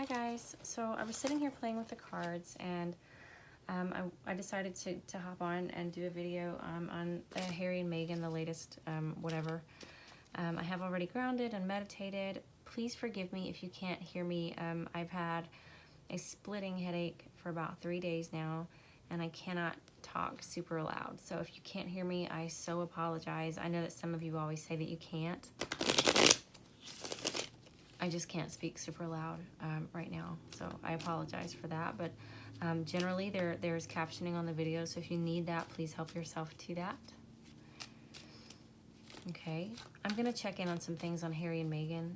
Hi guys. So I was sitting here playing with the cards, and I decided to hop on and do a video on Harry and Meghan, the latest whatever. I have already grounded and meditated. Please forgive me if you can't hear me. I've had a splitting headache for about 3 days now, and I cannot talk super loud. So if you can't hear me, I so apologize. I know that some of you always say that you can't. I just can't speak super loud right now, so I apologize for that. But generally, there's captioning on the video, so if you need that, please help yourself to that. Okay, I'm gonna check in on some things on Harry and Meghan,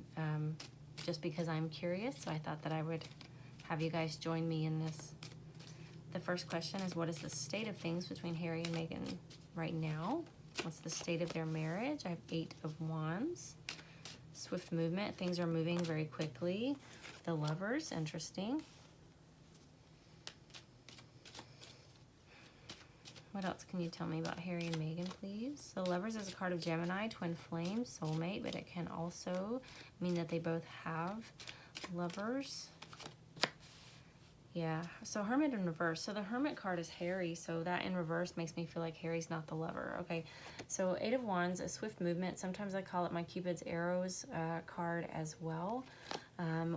just because I'm curious. So I thought that I would have you guys join me in this. The first question is, what is the state of things between Harry and Meghan right now? What's the state of their marriage? I have 8 of Wands. Swift movement, things are moving very quickly. The Lovers, interesting. What else can you tell me about Harry and Meghan, please? The Lovers is a card of Gemini, twin flame, soulmate, but it can also mean that they both have lovers. Yeah, so Hermit in reverse. So the Hermit card is Harry, so that in reverse makes me feel like Harry's not the lover. Okay, so 8 of Wands, a swift movement. Sometimes I call it my Cupid's arrows card as well.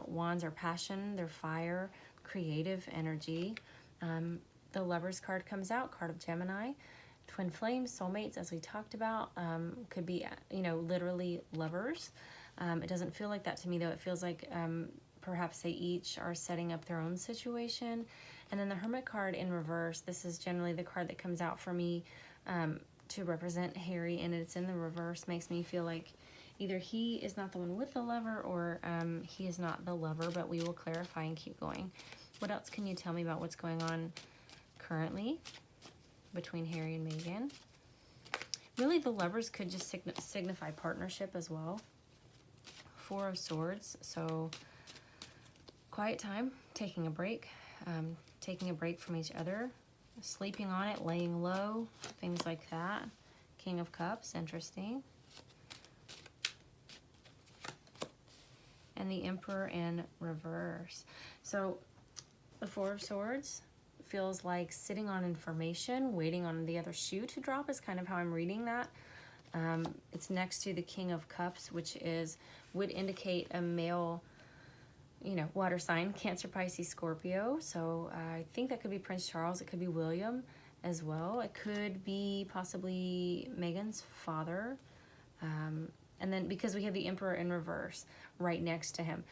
Wands are passion, they're fire, creative energy. The Lovers card comes out, card of Gemini. Twin flames, soulmates, as we talked about, could be, you know, literally lovers. It doesn't feel like that to me, though. It feels like perhaps they each are setting up their own situation. And then the Hermit card in reverse, this is generally the card that comes out for me to represent Harry, and it's in the reverse, makes me feel like either he is not the one with the lover, or he is not the lover, but we will clarify and keep going. What else can you tell me about what's going on currently between Harry and Meghan? Really, the Lovers could just signify partnership as well. 4 of Swords, so quiet time, taking a break from each other, sleeping on it, laying low, things like that. King of Cups, interesting. And the Emperor in reverse. So the 4 of Swords feels like sitting on information, waiting on the other shoe to drop is kind of how I'm reading that. It's next to the King of Cups, which would indicate a male, you know, water sign, Cancer, Pisces, Scorpio. So I think that could be Prince Charles. It could be William as well. It could be possibly Meghan's father. And then because we have the Emperor in reverse right next to him.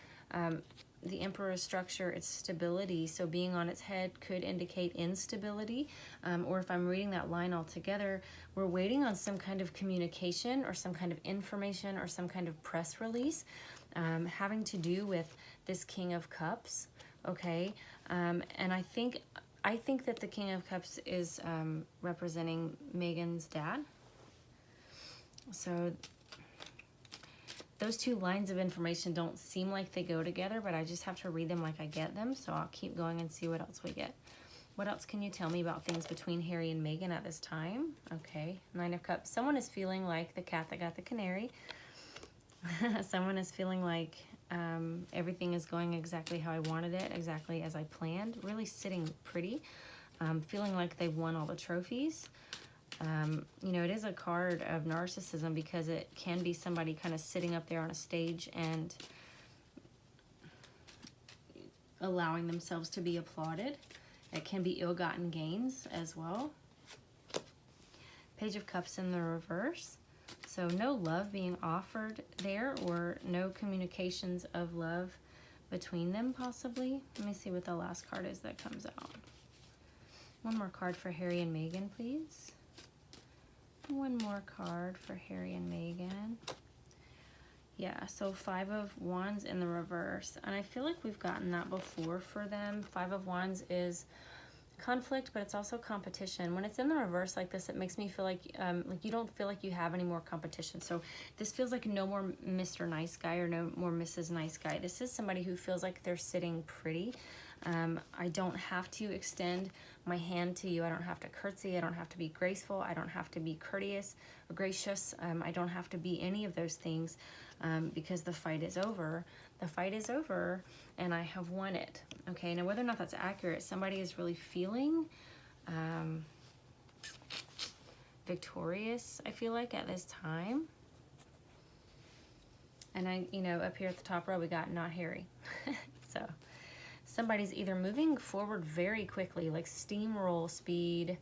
The Emperor's structure, its stability, so being on its head could indicate instability. Or if I'm reading that line all together, we're waiting on some kind of communication or some kind of information or some kind of press release having to do with this King of Cups, okay? And I think that the King of Cups is representing Meghan's dad. So those two lines of information don't seem like they go together, but I just have to read them like I get them, so I'll keep going and see what else we get. What else can you tell me about things between Harry and Meghan at this time? Okay, 9 of Cups. Someone is feeling like the cat that got the canary. Someone is feeling like everything is going exactly how I wanted it, exactly as I planned. Really sitting pretty. Feeling like they've won all the trophies. You know, it is a card of narcissism because it can be somebody kind of sitting up there on a stage and allowing themselves to be applauded. It can be ill-gotten gains as well. Page of Cups in the reverse. So no love being offered there, or no communications of love between them possibly. Let me see what the last card is that comes out. One more card for Harry and Meghan, please. One more card for Harry and Meghan. Yeah, so 5 of Wands in the reverse. And I feel like we've gotten that before for them. 5 of Wands is conflict, but it's also competition. When it's in the reverse like this, it makes me feel like you don't feel like you have any more competition. So this feels like no more Mr. Nice Guy or no more Mrs. Nice Guy. This is somebody who feels like they're sitting pretty. I don't have to extend my hand to you. I don't have to curtsy. I don't have to be graceful. I don't have to be courteous or gracious. I don't have to be any of those things because the fight is over. the fight is over and I have won it. Okay, now whether or not that's accurate, somebody is really feeling victorious, I feel like, at this time. And I, you know, up here at the top row, we got not Harry. So somebody's either moving forward very quickly, like steamroll speed.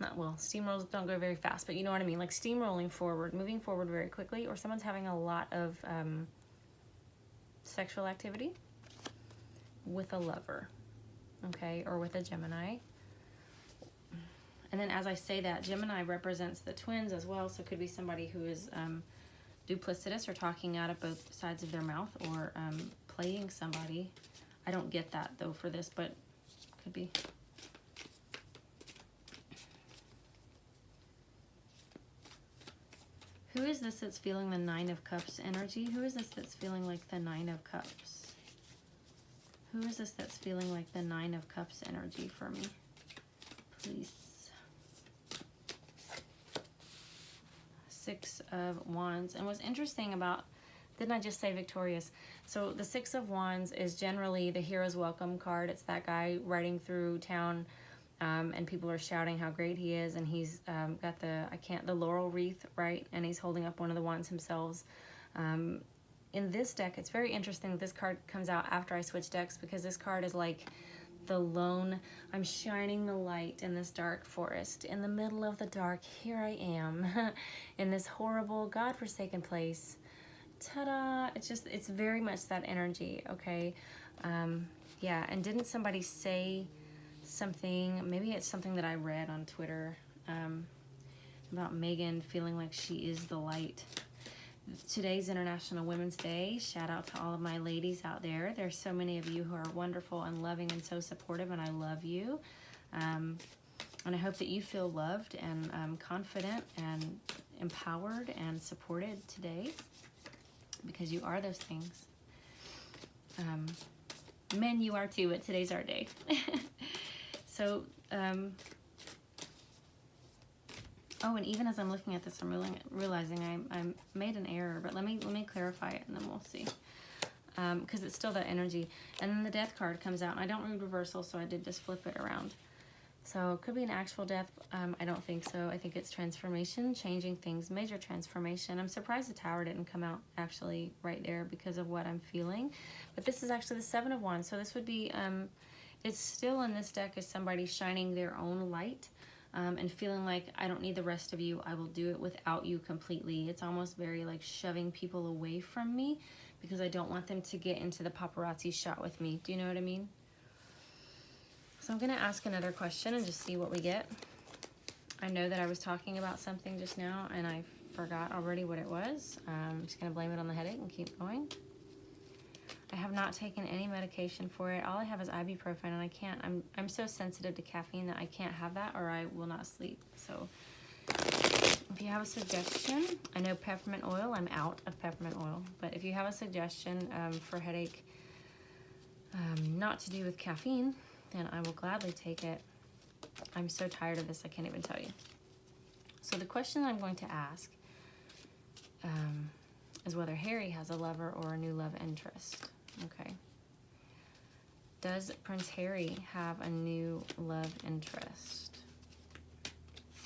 Not, well, steamrolls don't go very fast, but you know what I mean, like steamrolling forward, moving forward very quickly, or someone's having a lot of sexual activity with a lover, okay, or with a Gemini. And then as I say that, Gemini represents the twins as well, so it could be somebody who is duplicitous or talking out of both sides of their mouth, or playing somebody. I don't get that though for this, but could be. Who is this that's feeling the Nine of Cups energy? Who is this that's feeling like the Nine of Cups? Who is this that's feeling like the Nine of Cups energy for me? Please. Six of Wands. And what's interesting about, didn't I just say victorious? So the Six of Wands is generally the hero's welcome card. It's that guy riding through town and people are shouting how great he is, and he's got the laurel wreath, right? And he's holding up one of the wands himself. In this deck, it's very interesting that this card comes out after I switch decks, because this card is like the lone, I'm shining the light in this dark forest. In the middle of the dark, here I am, in this horrible, godforsaken place. Ta-da! It's very much that energy, okay? Yeah, and didn't somebody say something, maybe it's something that I read on Twitter, about Meghan feeling like she is the light. Today's International Women's Day. Shout out to all of my ladies out there. There's so many of you who are wonderful and loving and so supportive, and I love you. And I hope that you feel loved and confident and empowered and supported today, because you are those things. Men, you are too, but today's our day. So, oh, and even as I'm looking at this, I'm realizing I made an error, but let me clarify it, and then we'll see. Because it's still that energy. And then the Death card comes out, and I don't read reversal, so I did just flip it around. So it could be an actual death. I don't think so. I think it's transformation, changing things, major transformation. I'm surprised the Tower didn't come out actually right there because of what I'm feeling. But this is actually the Seven of Wands. So this would be, it's still in this deck as somebody shining their own light. And feeling like, I don't need the rest of you, I will do it without you completely. It's almost very like shoving people away from me, because I don't want them to get into the paparazzi shot with me. Do you know what I mean? So I'm going to ask another question and just see what we get. I know that I was talking about something just now and I forgot already what it was. I'm just going to blame it on the headache and keep going. I have not taken any medication for it. All I have is ibuprofen, and I can't, I'm so sensitive to caffeine that I can't have that or I will not sleep. So if you have a suggestion, I know peppermint oil, I'm out of peppermint oil, but if you have a suggestion for headache not to do with caffeine, then I will gladly take it. I'm so tired of this, I can't even tell you. So the question I'm going to ask is whether Harry has a lover or a new love interest. Okay. Does Prince Harry have a new love interest?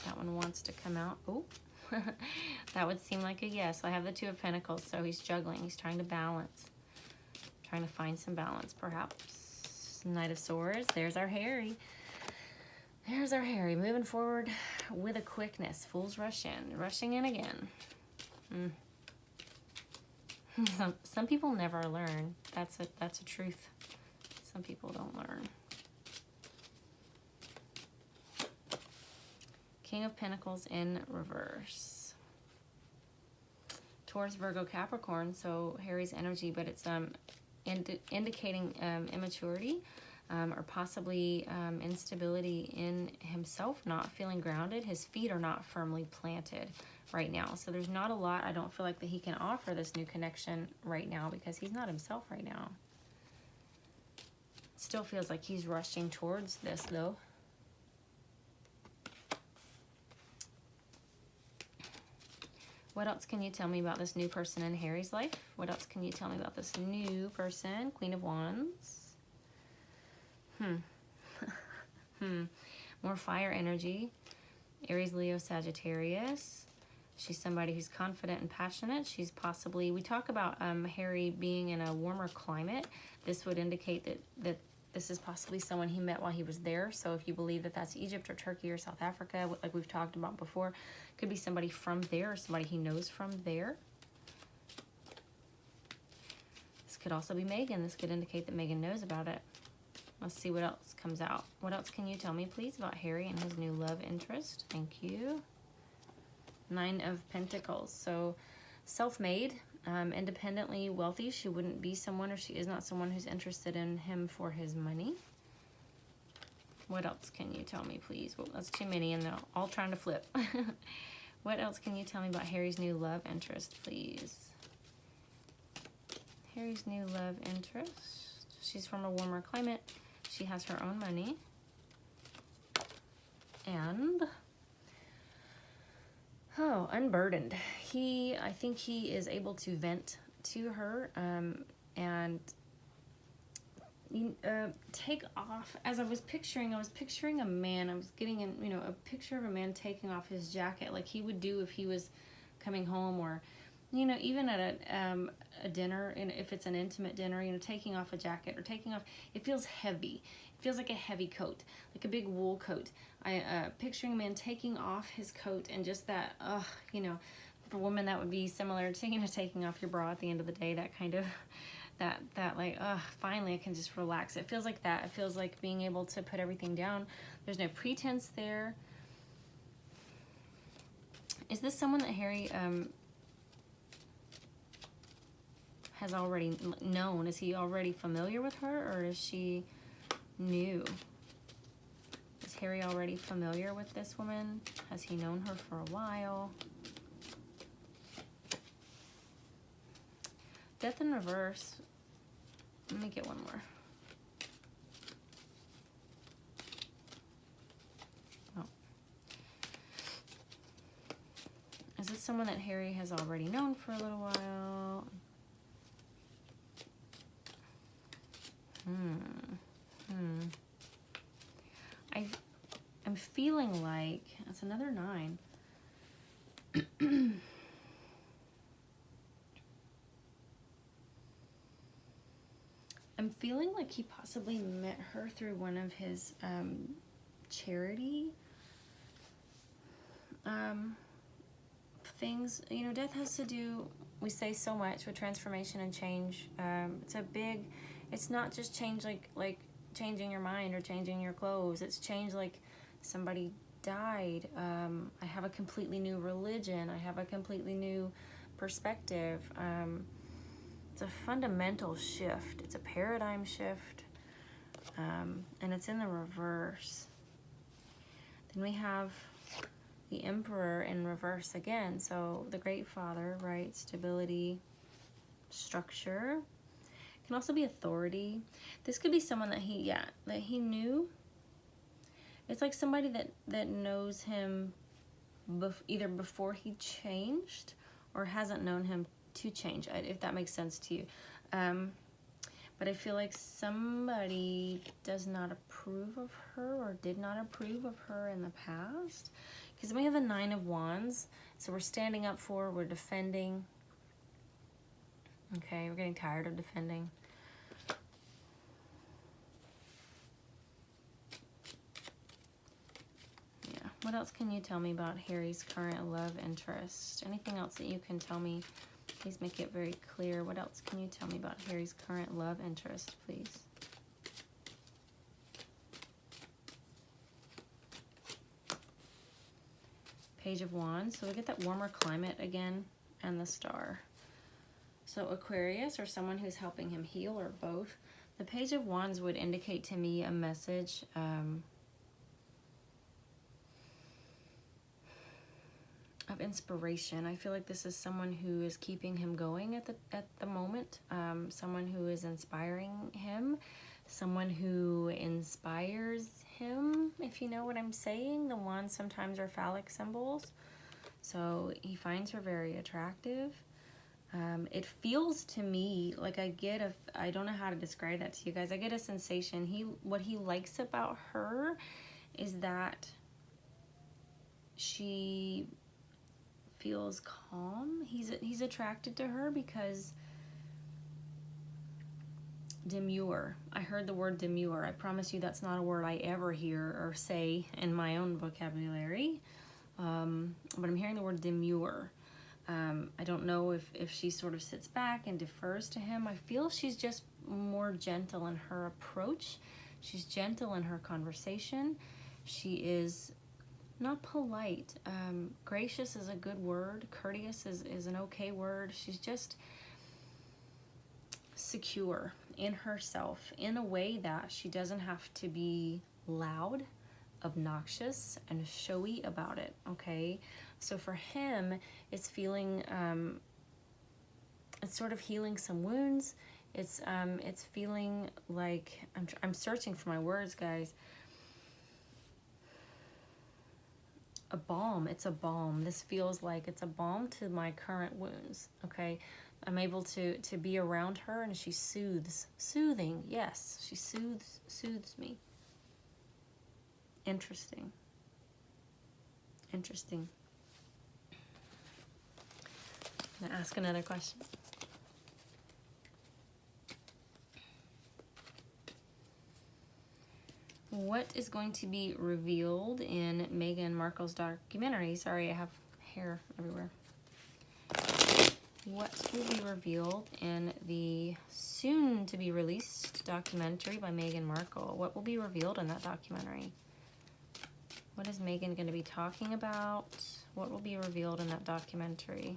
That one wants to come out. Oh, that would seem like a yes. I have the Two of Pentacles, so he's juggling. He's trying to balance. Trying to find some balance, perhaps. Knight of Swords. There's our Harry. There's our Harry. Moving forward with a quickness. Fools rush in. Rushing in again. Some people never learn. That's a truth. Some people don't learn. King of Pentacles in reverse. Taurus, Virgo, Capricorn. So Harry's energy, but it's indicating immaturity or possibly instability in himself, not feeling grounded. His feet are not firmly planted right now. So there's not a lot, I don't feel like, that he can offer this new connection right now, because he's not himself right now. Still feels like he's rushing towards this though. What else can you tell me about this new person in Harry's life? What else can you tell me about this new person? Queen of Wands. More fire energy. Aries, Leo, Sagittarius. She's somebody who's confident and passionate. She's possibly, we talk about Harry being in a warmer climate. This would indicate that this is possibly someone he met while he was there. So if you believe that that's Egypt or Turkey or South Africa, like we've talked about before, could be somebody from there or somebody he knows from there. This could also be Meghan. This could indicate that Meghan knows about it. Let's see what else comes out. What else can you tell me, please, about Harry and his new love interest? Thank you. 9 of Pentacles. So self-made, independently wealthy. She wouldn't be someone, or she is not someone who's interested in him for his money. What else can you tell me, please? Well, that's too many, and they're all trying to flip. What else can you tell me about Harry's new love interest, please? Harry's new love interest. She's from a warmer climate. She has her own money. And, oh, unburdened. I think he is able to vent to her and take off. As I was picturing a man. I was getting a picture of a man taking off his jacket, like he would do if he was coming home, or even at a dinner, and if it's an intimate dinner, taking off a jacket or taking off. It feels heavy. It feels like a heavy coat, like a big wool coat. Picturing a man taking off his coat, and just that, for women that would be similar to taking off your bra at the end of the day. That kind of that like, finally I can just relax. It feels like that. It feels like being able to put everything down. There's no pretense there. Is this someone that Harry has already known? Is he already familiar with her, or is she new? Is Harry already familiar with this woman? Has he known her for a while? Death in reverse. Let me get one more. Oh. Is this someone that Harry has already known for a little while? I'm feeling like, that's another 9. I'm feeling like he possibly met her through one of his charity things. Death has to do, we say so much with transformation and change. It's not just change like changing your mind or changing your clothes. It's change like somebody died. I have a completely new religion. I have a completely new perspective. It's a fundamental shift. It's a paradigm shift. And it's in the reverse. Then we have the Emperor in reverse again. So the Great Father, right? Stability, structure. Can also be authority. This could be someone that he knew. It's like somebody that knows him either before he changed or hasn't known him to change, if that makes sense to you. But I feel like somebody does not approve of her or did not approve of her in the past. Because we have the 9 of Wands. So we're standing up for, we're defending. Okay, we're getting tired of defending. Yeah, what else can you tell me about Harry's current love interest? Anything else that you can tell me? Please make it very clear. What else can you tell me about Harry's current love interest, please? Page of Wands. So we get that warmer climate again, and the Star. So Aquarius, or someone who's helping him heal, or both. The Page of Wands would indicate to me a message of inspiration. I feel like this is someone who is keeping him going at the moment. Someone who is inspiring him. Someone who inspires him, if you know what I'm saying. The wands sometimes are phallic symbols. So he finds her very attractive. It feels to me like I don't know how to describe that to you guys. I get a sensation. What he likes about her is that she feels calm. He's attracted to her because demure. I heard the word demure. I promise you that's not a word I ever hear or say in my own vocabulary. But I'm hearing the word demure. I don't know if she sort of sits back and defers to him. I feel she's just more gentle in her approach. She's gentle in her conversation. She is not polite. Gracious is a good word. Courteous is an okay word. She's just secure in herself in a way that she doesn't have to be loud, obnoxious, and showy about it, okay? So for him, it's feeling, it's sort of healing some wounds. It's feeling like, I'm searching for my words, guys. A balm. It's a balm. This feels like it's a balm to my current wounds, okay? I'm able to be around her, and she soothes. Soothing, yes. She soothes me. Interesting. Interesting. I'm gonna ask another question. What is going to be revealed in Meghan Markle's documentary? Sorry, I have hair everywhere. What will be revealed in the soon-to-be-released documentary by Meghan Markle? What will be revealed in that documentary? What is Meghan going to be talking about? What will be revealed in that documentary?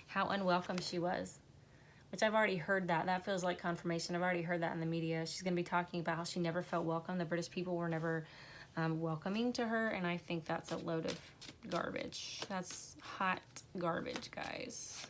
How unwelcome she was. Which I've already heard that. That feels like confirmation. I've already heard that in the media. She's going to be talking about how she never felt welcome. The British people were never welcoming to her. And I think that's a load of garbage. That's hot garbage, guys.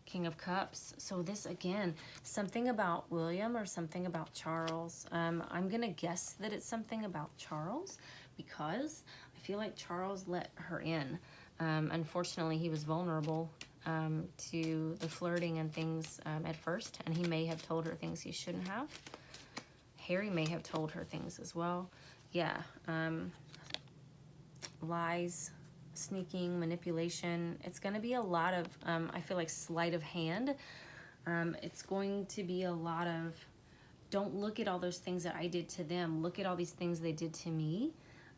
King of Cups. So this, again, something about William or something about Charles. I'm going to guess that it's something about Charles because I feel like Charles let her in. Unfortunately, he was vulnerable to the flirting and things at first, and he may have told her things he shouldn't have. Harry may have told her things as well. Yeah, lies, sneaking, manipulation. It's going to be a lot of, I feel like, sleight of hand. It's going to be a lot of, don't look at all those things that I did to them. Look at all these things they did to me.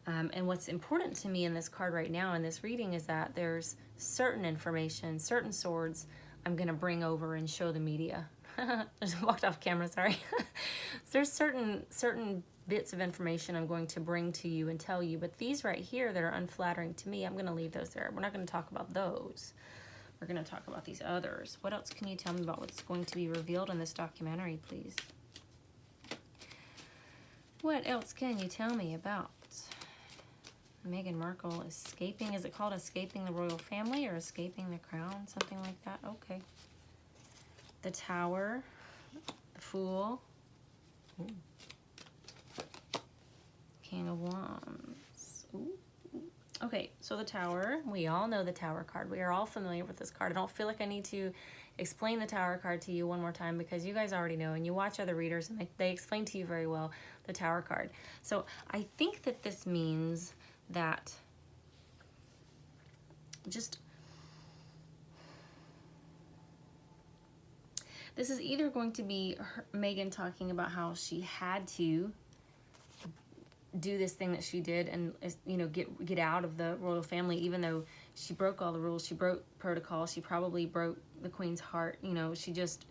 And what's important to me in this card right now in this reading is that there's certain information, certain swords I'm going to bring over and show the media. I just walked off camera, sorry. There's certain bits of information I'm going to bring to you and tell you, but these right here that are unflattering to me, I'm going to leave those there. We're not going to talk about those. We're going to talk about these others. What else can you tell me about what's going to be revealed in this documentary, please? What else can you tell me about Meghan Markle escaping? Is it called escaping the royal family or escaping the crown? Something like that. Okay. The Tower. The Fool. Ooh. King of Wands. Ooh. Okay, so the Tower. We all know the Tower card. We are all familiar with this card. I don't feel like I need to explain the Tower card to you one more time because you guys already know and you watch other readers and they explain to you very well the Tower card. So I think that this means that this is either going to be Meghan talking about how she had to do this thing that she did and, you know, get out of the royal family, even though she broke all the rules, she broke protocol, she probably broke the Queen's heart, you know, she just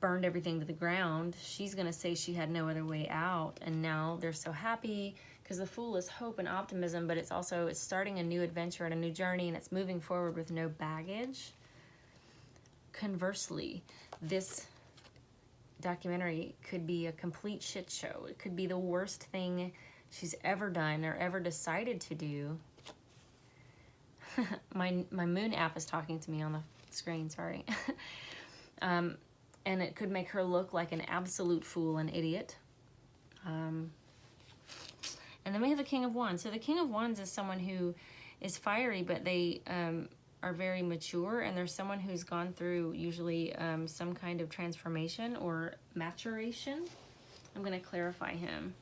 burned everything to the ground. She's gonna say she had no other way out, and now they're so happy because the Fool is hope and optimism, but it's starting a new adventure and a new journey, and it's moving forward with no baggage. Conversely, this documentary could be a complete shit show. It could be the worst thing she's ever done or ever decided to do. my moon app is talking to me on the screen, sorry. And it could make her look like an absolute fool, an idiot. And then we have the King of Wands. So the King of Wands is someone who is fiery, but they are very mature, and there's someone who's gone through usually some kind of transformation or maturation. I'm going to clarify him.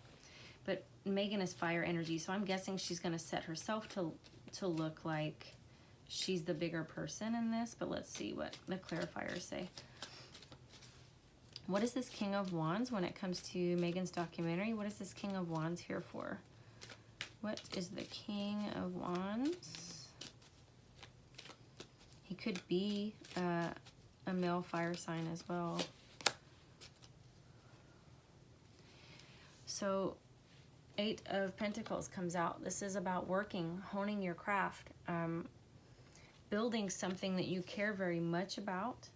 But Meghan is fire energy, so I'm guessing she's going to set herself to look like she's the bigger person in this. But let's see what the clarifiers say. What is this King of Wands when it comes to Meghan's documentary? What is this King of Wands here for? What is the King of Wands? He could be a male fire sign as well. So 8 of Pentacles comes out. This is about working, honing your craft, building something that you care very much about.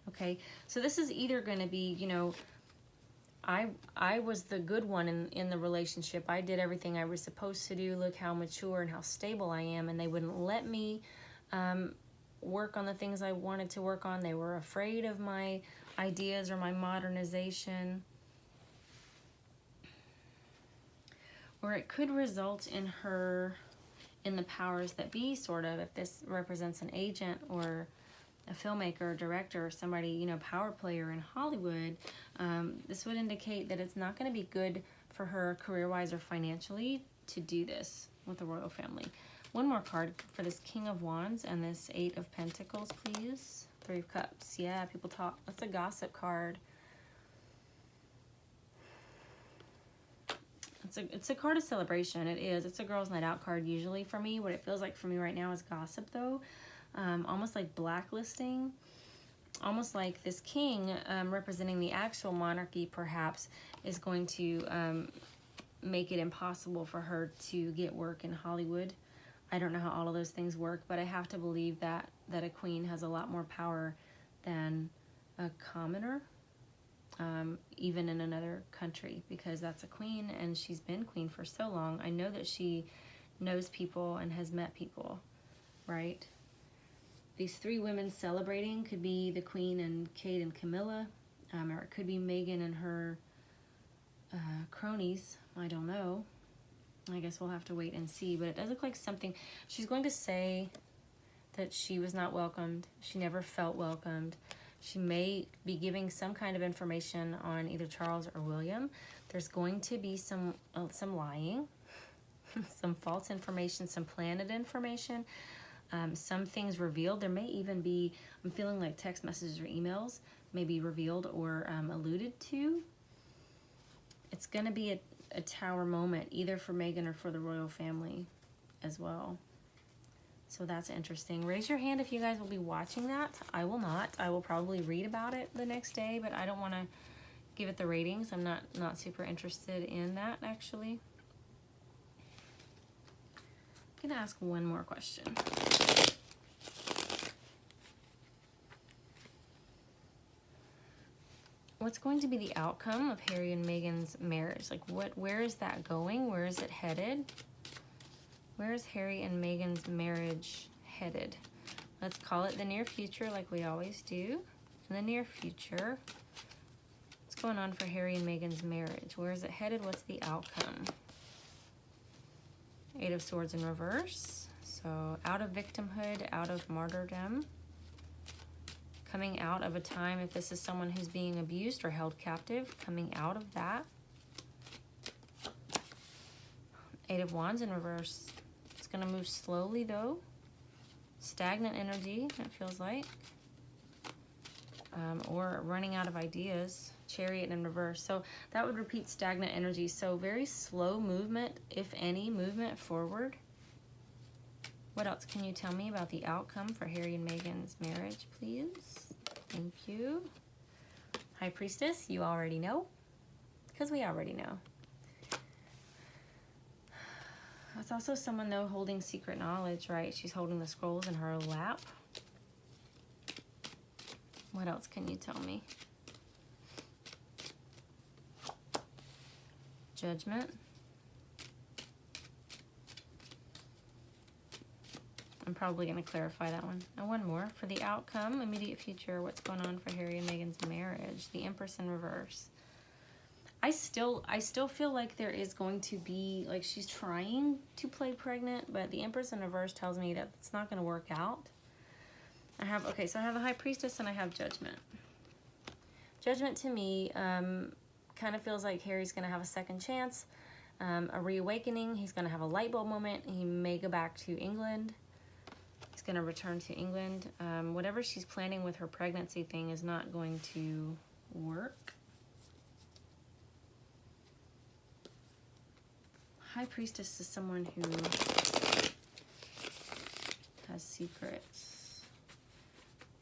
Okay, so this is either going to be, you know, I was the good one in the relationship. I did everything I was supposed to do. Look how mature and how stable I am. And they wouldn't let me work on the things I wanted to work on. They were afraid of my ideas or my modernization. Or it could result in her in the powers that be, sort of, if this represents an agent or a filmmaker or director or somebody, you know, power player in Hollywood. This would indicate that it's not going to be good for her career-wise or financially to do this with the royal family. One more card for this King of Wands and this 8 of Pentacles, please. 3 of Cups. Yeah, people talk. That's a gossip card. It's a card of celebration. It is. It's a girls' night out card usually for me. What it feels like for me right now is gossip, though. Almost like blacklisting. Almost like this king representing the actual monarchy, perhaps, is going to make it impossible for her to get work in Hollywood. I don't know how all of those things work, but I have to believe that a queen has a lot more power than a commoner. Even in another country, because that's a queen and she's been queen for so long. I know that she knows people and has met people, right? These 3 women celebrating could be the Queen and Kate and Camilla, or it could be Meghan and her cronies. I don't know. I guess we'll have to wait and see, but it does look like something. She's going to say that she was not welcomed. She never felt welcomed. She may be giving some kind of information on either Charles or William. There's going to be some lying, some false information, some planted information, some things revealed. There may even be, I'm feeling like text messages or emails may be revealed or alluded to. It's going to be a tower moment, either for Meghan or for the royal family as well. So that's interesting. Raise your hand if you guys will be watching that. I will not. I will probably read about it the next day, but I don't want to give it the ratings. I'm not super interested in that, actually. I'm going to ask one more question. What's going to be the outcome of Harry and Meghan's marriage? Like, where is that going? Where is it headed? Where is Harry and Meghan's marriage headed? Let's call it the near future, like we always do. In the near future, what's going on for Harry and Meghan's marriage? Where is it headed? What's the outcome? 8 of Swords in reverse. So out of victimhood, out of martyrdom. Coming out of a time, if this is someone who's being abused or held captive, coming out of that. 8 of Wands in reverse. It's going to move slowly, though. Stagnant energy, it feels like. Or running out of ideas. Chariot in reverse. So that would repeat stagnant energy. So very slow movement, if any, movement forward. What else can you tell me about the outcome for Harry and Meghan's marriage, please? Thank you. High Priestess, you already know. Because we already know. It's also someone, though, holding secret knowledge, right? She's holding the scrolls in her lap. What else can you tell me? Judgment. I'm probably going to clarify that one. And one more. For the outcome, immediate future, what's going on for Harry and Meghan's marriage? The Empress in reverse. I still feel like there is going to be, like, she's trying to play pregnant, but the Empress in reverse tells me that it's not going to work out. I have, okay, so I have the High Priestess and I have Judgment. Judgment to me kind of feels like Harry's going to have a second chance, a reawakening. He's going to have a light bulb moment. He may go back to England. He's going to return to England. Whatever she's planning with her pregnancy thing is not going to work. High Priestess is someone who has secrets.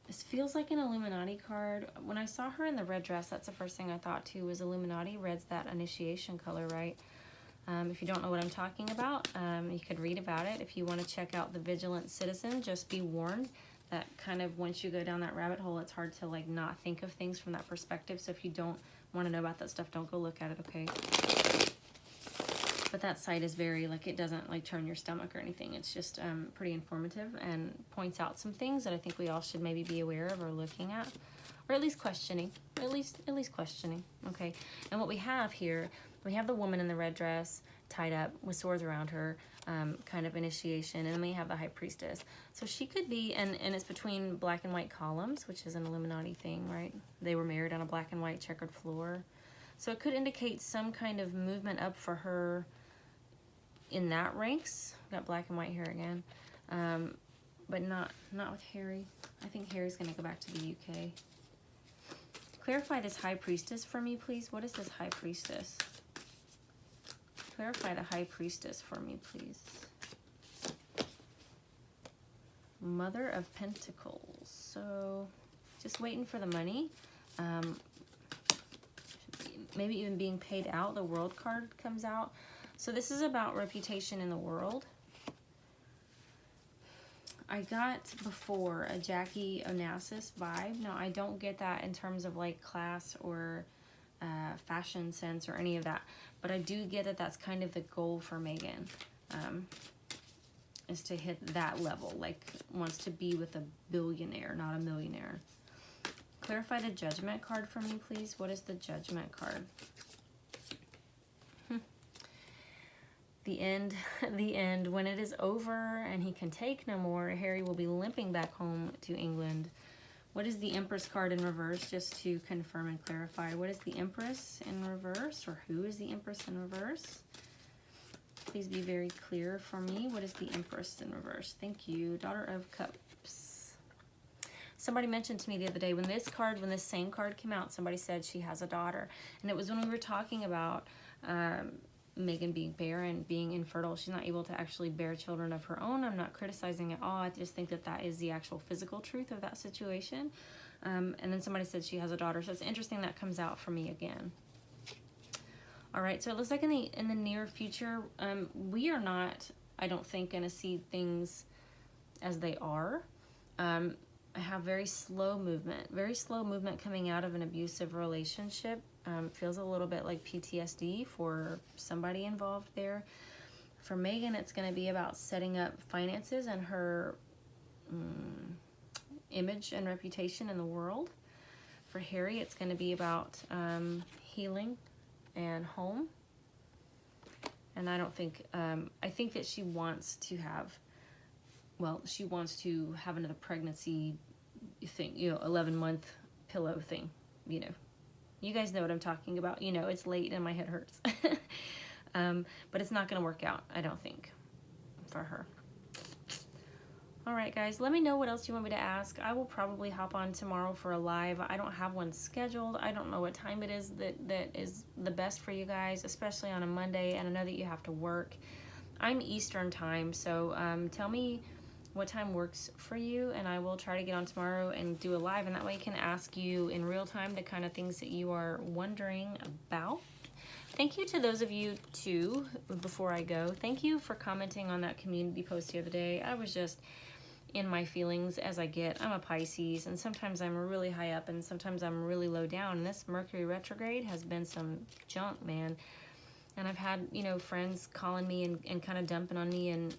This feels like an Illuminati card. When I saw her in the red dress, that's the first thing I thought too, was Illuminati. Red's that initiation color, right? If you don't know what I'm talking about, you could read about it. If you want to check out The Vigilant Citizen, just be warned that kind of once you go down that rabbit hole, it's hard to like not think of things from that perspective. So if you don't want to know about that stuff, don't go look at it, okay? But that site is very, like, it doesn't like turn your stomach or anything. It's just pretty informative and points out some things that I think we all should maybe be aware of or looking at, or at least questioning, or at least questioning. Okay. And what we have here, we have the woman in the red dress tied up with swords around her, kind of initiation, and then we have the High Priestess. So she could be, and it's between black and white columns, which is an Illuminati thing, right? They were married on a black and white checkered floor. So it could indicate some kind of movement up for her in that ranks. Got black and white here again, but not with Harry. I think Harry's gonna go back to the UK. Clarify this High Priestess for me, please. What is this High Priestess? Clarify the High Priestess for me, please. Mother of Pentacles. So just waiting for the money. Maybe even being paid out. The World card comes out. So this is about reputation in the world. I got before a Jackie Onassis vibe. Now, I don't get that in terms of like class or fashion sense or any of that. But I do get that that's kind of the goal for Meghan, is to hit that level. Like, wants to be with a billionaire, not a millionaire. Clarify the Judgment card for me, please. What is the Judgment card? The end, the end. When it is over and he can take no more, Harry will be limping back home to England. What is the Empress card in reverse, just to confirm and clarify? What is the Empress in reverse, or who is the Empress in reverse? Please be very clear for me. What is the Empress in reverse? Thank you. Daughter of Cups. Somebody mentioned to me the other day, when this same card came out, somebody said she has a daughter. And it was when we were talking about Meghan being barren, being infertile. She's not able to actually bear children of her own. I'm not criticizing at all. I just think that that is the actual physical truth of that situation. And then somebody said she has a daughter. So it's interesting that comes out for me again. All right, so it looks like in the near future, we are not, I don't think, going to see things as they are. I have very slow movement coming out of an abusive relationship. Feels a little bit like PTSD for somebody involved there. For Meghan, it's going to be about setting up finances and her image and reputation in the world. For Harry, it's going to be about healing and home. And I don't think, I think that she wants to have, well, she wants to have another pregnancy thing, 11-month pillow thing, You guys know what I'm talking about. It's late and my head hurts. But it's not going to work out, I don't think, for her. All right, guys, let me know what else you want me to ask. I will probably hop on tomorrow for a live. I don't have one scheduled. I don't know what time it is that is the best for you guys, especially on a Monday, and I know that you have to work. I'm Eastern time, so tell me what time works for you, and I will try to get on tomorrow and do a live, and that way I can ask you in real time the kind of things that you are wondering about. Thank you to those of you, too, before I go. Thank you for commenting on that community post the other day. I was just in my feelings as I get. I'm a Pisces, and sometimes I'm really high up, and sometimes I'm really low down, and this Mercury retrograde has been some junk, man. And I've had, friends calling me and kind of dumping on me, and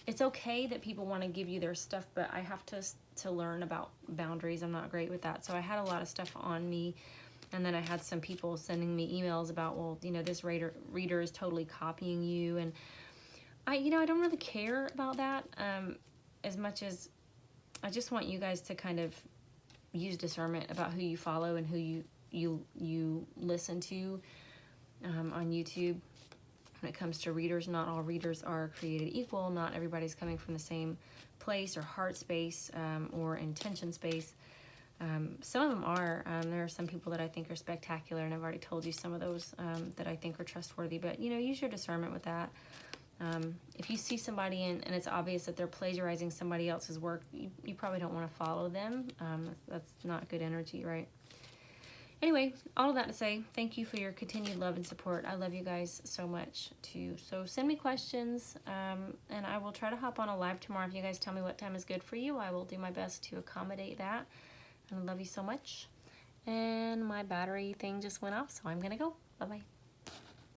it's okay that people want to give you their stuff, but I have to learn about boundaries. I'm not great with that. So I had a lot of stuff on me And then I had some people sending me emails about, well, you know, this reader is totally copying you. And I don't really care about that as much as I just want you guys to kind of use discernment about who you follow and who you listen to on YouTube. When it comes to readers, not all readers are created equal. Not everybody's coming from the same place or heart space or intention space. Some of them are. There are some people that I think are spectacular, and I've already told you some of those that I think are trustworthy. But, you know, use your discernment with that. If you see somebody and it's obvious that they're plagiarizing somebody else's work, you probably don't want to follow them. That's not good energy, right? Anyway, all of that to say, thank you for your continued love and support. I love you guys so much too. So send me questions, and I will try to hop on a live tomorrow. If you guys tell me what time is good for you, I will do my best to accommodate that. And I love you so much. And my battery thing just went off, so I'm gonna go. Bye-bye.